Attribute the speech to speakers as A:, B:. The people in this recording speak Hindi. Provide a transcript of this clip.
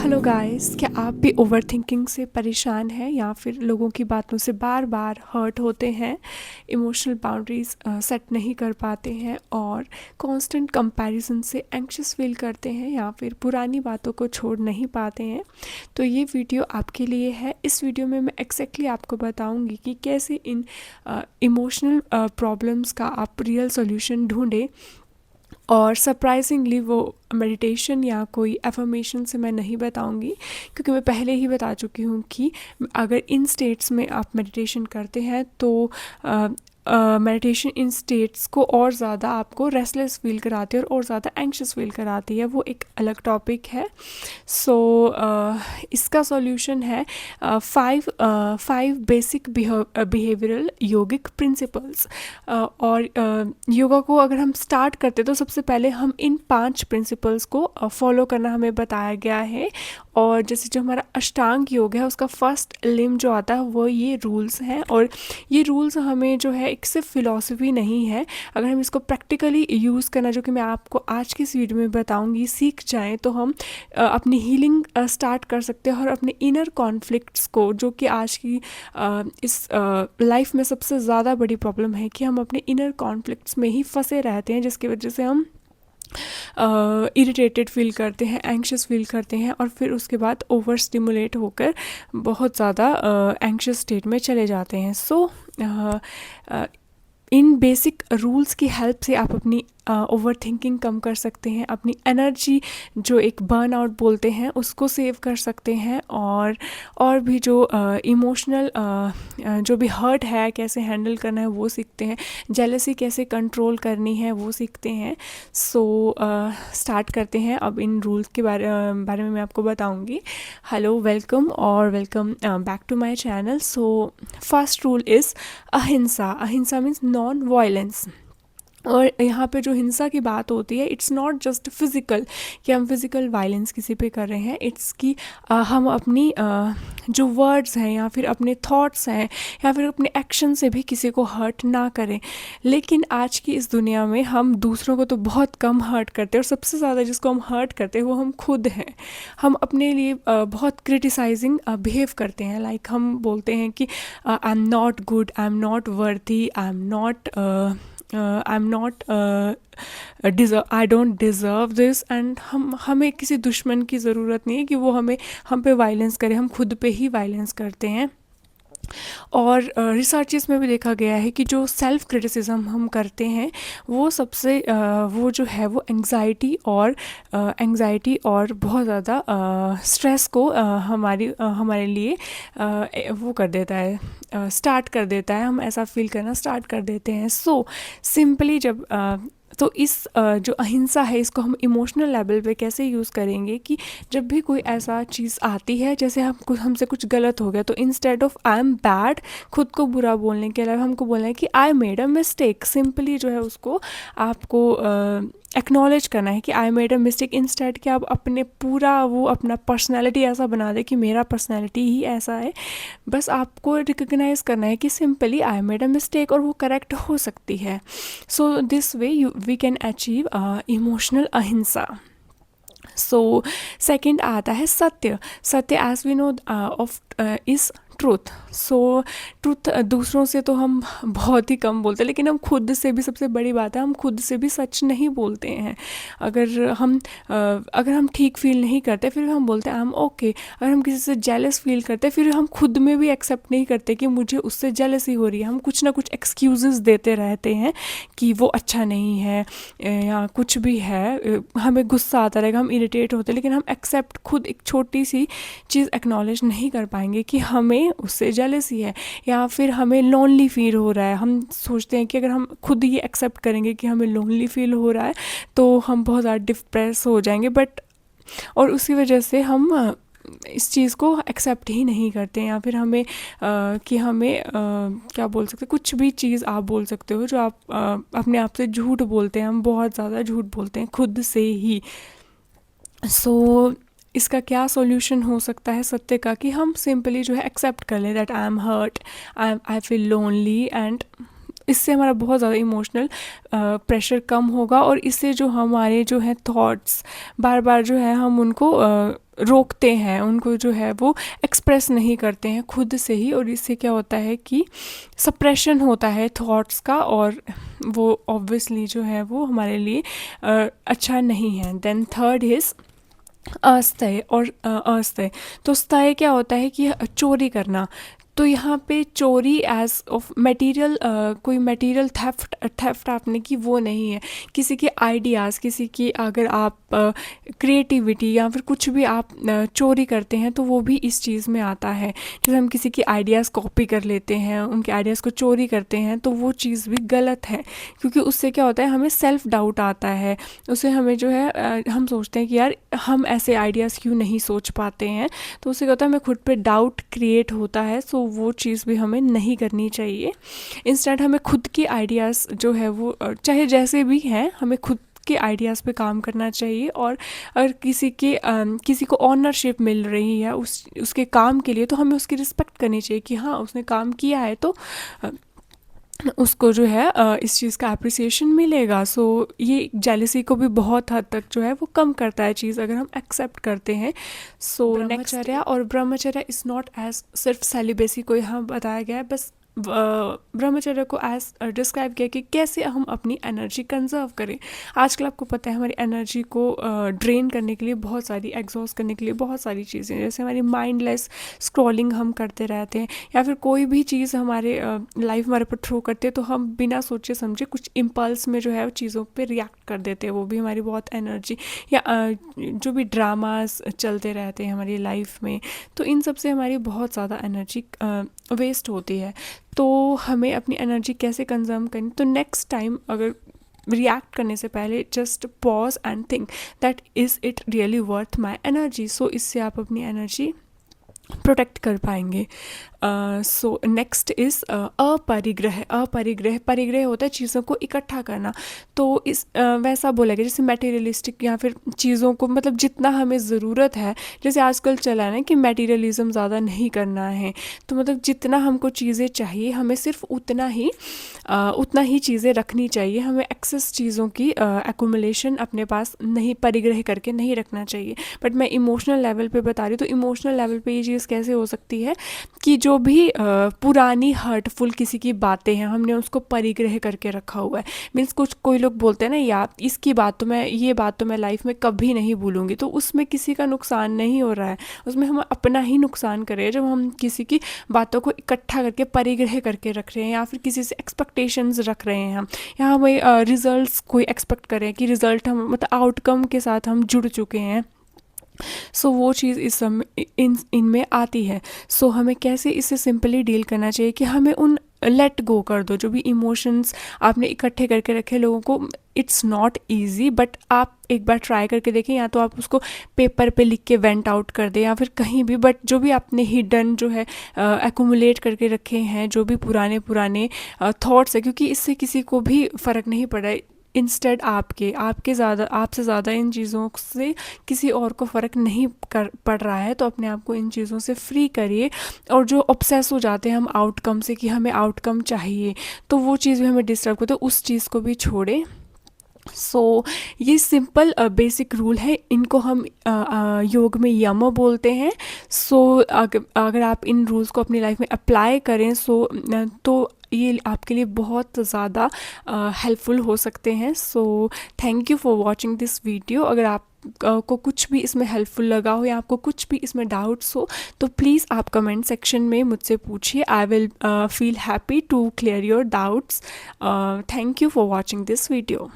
A: हेलो गाइस, क्या आप भी ओवरथिंकिंग से परेशान हैं या फिर लोगों की बातों से बार बार हर्ट होते हैं, इमोशनल बाउंड्रीज सेट नहीं कर पाते हैं और कांस्टेंट कंपैरिजन से एंग्शियस फील करते हैं या फिर पुरानी बातों को छोड़ नहीं पाते हैं? तो ये वीडियो आपके लिए है। इस वीडियो में मैं एग्जैक्टली आपको बताऊंगी कि कैसे इन इमोशनल प्रॉब्लम्स का आप रियल सॉल्यूशन ढूंढें। और सरप्राइजिंगली वो मेडिटेशन या कोई एफर्मेशन से मैं नहीं बताऊंगी, क्योंकि मैं पहले ही बता चुकी हूँ कि अगर इन स्टेट्स में आप मेडिटेशन करते हैं तो मेडिटेशन इन स्टेट्स को और ज़्यादा आपको रेस्टलेस फील कराती है और ज़्यादा एंग्शियस फील कराती है। वो एक अलग टॉपिक है। सो इसका सॉल्यूशन है फाइव बेसिक बिहेवियरल योगिक प्रिंसिपल्स। और योगा को अगर हम स्टार्ट करते तो सबसे पहले हम इन 5 प्रिंसिपल्स को फॉलो करना हमें बताया गया है। और जैसे जो हमारा अष्टांग योग है उसका फर्स्ट लिम जो आता है वो ये रूल्स हैं। और ये रूल्स हमें जो है एक सिर्फ फिलॉसफी नहीं है, अगर हम इसको प्रैक्टिकली यूज़ करना, जो कि मैं आपको आज की इस वीडियो में बताऊंगी, सीख जाएं तो हम अपनी हीलिंग स्टार्ट कर सकते हैं और अपने इनर कॉन्फ्लिक्ट्स को, जो कि आज की इस लाइफ में सबसे ज़्यादा बड़ी प्रॉब्लम है कि हम अपने इनर कॉन्फ्लिक्ट्स में ही फंसे रहते हैं, जिसकी वजह से हम इरिटेटेड फील करते हैं, एंग्शियस फील करते हैं और फिर उसके बाद ओवर स्टिमुलेट होकर बहुत ज़्यादा एंग्शियस स्टेट में चले जाते हैं। सो इन बेसिक रूल्स की हेल्प से आप अपनी ओवर थिंकिंग कम कर सकते हैं, अपनी एनर्जी जो एक बर्न आउट बोलते हैं उसको सेव कर सकते हैं और भी जो इमोशनल जो भी हर्ट है कैसे हैंडल करना है वो सीखते हैं, जेलसी कैसे कंट्रोल करनी है वो सीखते हैं। सो स्टार्ट करते हैं। अब इन रूल्स के बारे में मैं आपको बताऊंगी। हेलो, वेलकम और welcome back to my channel. So first rule is ahimsa. Ahimsa means non violence. और यहाँ पे जो हिंसा की बात होती है, इट्स नॉट जस्ट फिज़िकल कि हम फिज़िकल वायलेंस किसी पे कर रहे हैं। इट्स कि हम अपनी जो वर्ड्स हैं या फिर अपने थॉट्स हैं या फिर अपने एक्शन से भी किसी को हर्ट ना करें। लेकिन आज की इस दुनिया में हम दूसरों को तो बहुत कम हर्ट करते हैं और सबसे ज़्यादा जिसको हम हर्ट करते हैं वो हम खुद हैं। हम अपने लिए बहुत क्रिटिसाइजिंग बिहेव करते हैं। लाइक हम बोलते हैं कि I am not good, I am not worthy, I am not I don't deserve this. And हमें किसी दुश्मन की ज़रूरत नहीं है कि वो हम पे वायलेंस करे, हम खुद पे ही वायलेंस करते हैं। और रिसर्चेस में भी देखा गया है कि जो सेल्फ क्रिटिसिज्म हम करते हैं वो सबसे वो जो है वो एंग्जाइटी और बहुत ज़्यादा स्ट्रेस को हमारे लिए वो कर देता है, स्टार्ट कर देता है। हम ऐसा फील करना स्टार्ट कर देते हैं। सो सिंपली जब तो इस जो अहिंसा है इसको हम इमोशनल लेवल पे कैसे यूज़ करेंगे कि जब भी कोई ऐसा चीज़ आती है, जैसे हमसे कुछ गलत हो गया, तो instead of I am bad खुद को बुरा बोलने के अलावा हमको बोलना है कि आई मेड अ मिस्टेक। सिंपली जो है उसको आपको एक्नॉलेज करना है कि आई मेड अ मिस्टेक, इंस्टेड कि आप अपने पूरा वो अपना पर्सनैलिटी ऐसा बना दे कि मेरा पर्सनैलिटी ही ऐसा है। बस आपको रिकग्नाइज़ करना है कि simply I made a mistake और वो करेक्ट हो सकती है। So this way we can achieve emotional ahimsa. So second आता है satya. Satya as we know of is truth. So truth दूसरों से तो हम बहुत ही कम बोलते हैं, लेकिन हम खुद से भी, सबसे बड़ी बात है, हम खुद से भी सच नहीं बोलते हैं। अगर हम ठीक फील नहीं करते फिर हम बोलते हैं आई एम ओके। अगर हम किसी से जेलस फील करते फिर हम खुद में भी एक्सेप्ट नहीं करते कि मुझे उससे जेलसी हो रही है। हम कुछ ना कुछ एक्सक्यूज़ेस देते रहते हैं कि वो अच्छा नहीं है या कुछ भी है। हमें गुस्सा आता रहेगा, हम इरिटेट होते हैं, लेकिन हम एक्सेप्ट खुद एक छोटी सी चीज़ एक्नॉलेज नहीं कर पाएंगे कि हमें उससे जेलसी है या फिर हमें लोनली फील हो रहा है। हम सोचते हैं कि अगर हम खुद ये एक्सेप्ट करेंगे कि हमें लोनली फील हो रहा है तो हम बहुत ज़्यादा डिप्रेस हो जाएंगे। और उसी वजह से हम इस चीज़ को एक्सेप्ट ही नहीं करते हैं। या फिर हमें क्या बोल सकते, कुछ भी चीज़ आप बोल सकते हो जो आप अपने आप से झूठ बोलते हैं। हम बहुत ज़्यादा झूठ बोलते हैं खुद से ही। सो इसका क्या सॉल्यूशन हो सकता है सत्य का, कि हम सिंपली जो है एक्सेप्ट कर लें that I am hurt, I feel lonely and इससे हमारा बहुत ज़्यादा इमोशनल प्रेशर कम होगा, और इससे जो हमारे जो है थॉट्स बार बार जो है हम उनको रोकते हैं, उनको जो है वो एक्सप्रेस नहीं करते हैं खुद से ही, और इससे क्या होता है कि सप्रेशन होता है थॉट्स का, और वो ऑब्वियसली जो है वो हमारे लिए अच्छा नहीं है। देन थर्ड इज़ अस्थायी और अस्थायी। तो स्थायी क्या होता है कि चोरी करना। तो यहाँ पे चोरी एज ऑफ मटेरियल, कोई मटेरियल थेफ्ट आपने की वो नहीं है। किसी के आइडियाज़, किसी की अगर आप क्रिएटिविटी या फिर कुछ भी आप चोरी करते हैं तो वो भी इस चीज़ में आता है। जैसे हम किसी के आइडियाज़ कॉपी कर लेते हैं, उनके आइडियाज़ को चोरी करते हैं, तो वो चीज़ भी गलत है, क्योंकि उससे क्या होता है हमें सेल्फ डाउट आता है। उससे हमें जो है हम सोचते हैं कि यार हम ऐसे आइडियाज़ क्यों नहीं सोच पाते हैं, तो उससे क्या होता है हमें खुद पे डाउट क्रिएट होता है। सो वो चीज़ भी हमें नहीं करनी चाहिए। इंस्टेंट हमें खुद के आइडियाज़ जो है वो चाहे जैसे भी हैं, हमें खुद के आइडियाज़ पे काम करना चाहिए। और अगर किसी को ऑनरशिप मिल रही है उसके काम के लिए, तो हमें उसकी रिस्पेक्ट करनी चाहिए कि हाँ उसने काम किया है, तो उसको जो है इस चीज़ का अप्रिसिएशन मिलेगा। सो ये जेलसी को भी बहुत हद तक जो है वो कम करता है चीज़, अगर हम एक्सेप्ट करते हैं। सो ब्रह्मचर्य, और ब्रह्मचर्य इज़ नॉट एज सिर्फ सेलिबेसी को यहाँ बताया गया है, बस ब्रह्मचर्य को एज डिस्क्राइब किया कि कैसे हम अपनी एनर्जी कंजर्व करें। आजकल आपको पता है हमारी एनर्जी को ड्रेन करने के लिए बहुत सारी, एग्जॉस्ट करने के लिए बहुत सारी चीज़ें, जैसे हमारी माइंडलेस स्क्रॉलिंग हम करते रहते हैं, या फिर कोई भी चीज़ हमारे लाइफ हमारे पर थ्रो करते हैं तो हम बिना सोचे समझे कुछ इम्पल्स में जो है चीज़ों पे रिएक्ट कर देते हैं। वो भी हमारी बहुत एनर्जी, या जो भी ड्रामास चलते रहते हैं हमारी लाइफ में, तो इन सब से हमारी बहुत ज़्यादा एनर्जी वेस्ट होती है। तो हमें अपनी एनर्जी कैसे कंजर्व करनी, तो नेक्स्ट टाइम अगर रिएक्ट करने से पहले just pause and think that is it really worth my energy. So इससे आप अपनी एनर्जी प्रोटेक्ट कर पाएंगे। सो नेक्स्ट इज़ अपरिग्रह। परिग्रह होता है चीज़ों को इकट्ठा करना। तो इस वैसा बोला गया जैसे मटेरियलिस्टिक, या फिर चीज़ों को मतलब जितना हमें ज़रूरत है, जैसे आजकल चला है ना कि मटेरियलिज्म ज़्यादा नहीं करना है, तो मतलब जितना हमको चीज़ें चाहिए हमें सिर्फ उतना ही चीज़ें रखनी चाहिए। हमें एक्सेस चीज़ों की एक्यूमुलेशन अपने पास नहीं, परिग्रह करके नहीं रखना चाहिए। बट मैं इमोशनल लेवल पे बता रही हूँ, तो इमोशनल लेवल पे ये चीज़ कैसे हो सकती है कि जो भी पुरानी हर्टफुल किसी की बातें हैं हमने उसको परिग्रह करके रखा हुआ है। मीन्स कोई लोग बोलते हैं ना, यार इसकी बात तो मैं लाइफ में कभी नहीं भूलूंगी, तो उसमें किसी का नुकसान नहीं हो रहा है, उसमें हम अपना ही नुकसान कर रहे हैं जब हम किसी की बातों को इकट्ठा करके परिग्रह करके रख रहे हैं, या फिर किसी से एक्सपेक्टेशंस रख रहे हैं हम, या हमें रिजल्ट्स कोई एक्सपेक्ट कर रहे हैं कि रिजल्ट हम मतलब आउटकम के साथ हम जुड़ चुके हैं। सो वो चीज़ इस सब इनमें आती है। सो हमें कैसे इससे सिंपली डील करना चाहिए कि हमें उन लेट गो कर दो जो भी इमोशंस आपने इकट्ठे करके रखे लोगों को। इट्स नॉट ईजी, बट आप एक बार ट्राई करके देखें, या तो आप उसको पेपर पे लिख के वेंट आउट कर दें, या फिर कहीं भी, बट जो भी आपने हिडन जो है एक्यूमुलेट करके रखे हैं, जो भी पुराने थॉट्स है, क्योंकि इससे किसी को भी फ़र्क नहीं पड़ा है। इंस्टेड आपसे ज़्यादा इन चीज़ों से किसी और को फ़र्क नहीं पड़ रहा है, तो अपने आप को इन चीज़ों से फ्री करिए। और जो ऑब्सेस हो जाते हैं हम आउटकम से कि हमें आउटकम चाहिए, तो वो चीज़ भी हमें डिस्टर्ब करते, तो उस चीज़ को भी छोड़ें। सो ये सिंपल बेसिक रूल है, इनको हम योग में यम बोलते हैं। सो अगर आप इन रूल्स को अपनी लाइफ में अप्लाई करें तो ये आपके लिए बहुत ज़्यादा हेल्पफुल हो सकते हैं। So thank you for watching this video. अगर आप को कुछ भी इसमें हेल्पफुल लगा हो, या आपको कुछ भी इसमें डाउट्स हो, तो प्लीज़ आप कमेंट सेक्शन में मुझसे पूछिए। I will feel happy to clear your doubts. Thank you for watching this video.